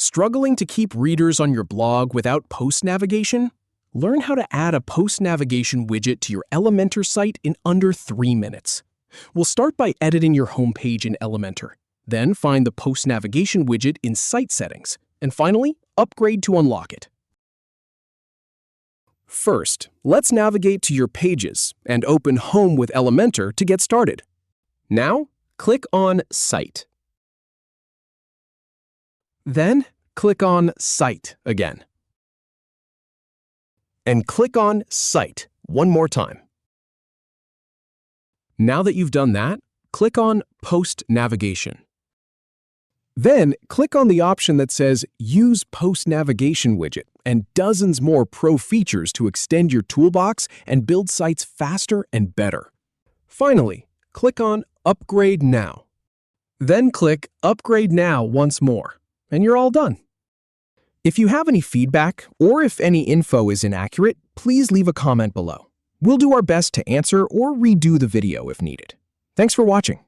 Struggling to keep readers on your blog without post navigation? Learn how to add a post navigation widget to your Elementor site in under 3 minutes. We'll start by editing your homepage in Elementor. Then find the post navigation widget in Site Settings. And finally, upgrade to unlock it. First, let's navigate to your pages and open Home with Elementor to get started. Now, click on Site. Then, click on Site again. And click on Site one more time. Now that you've done that, click on Post Navigation. Then, click on the option that says Use Post Navigation Widget and dozens more pro features to extend your toolbox and build sites faster and better. Finally, click on Upgrade Now. Then click Upgrade Now once more, and you're all done. If you have any feedback or if any info is inaccurate, please leave a comment below. We'll do our best to answer or redo the video if needed. Thanks for watching.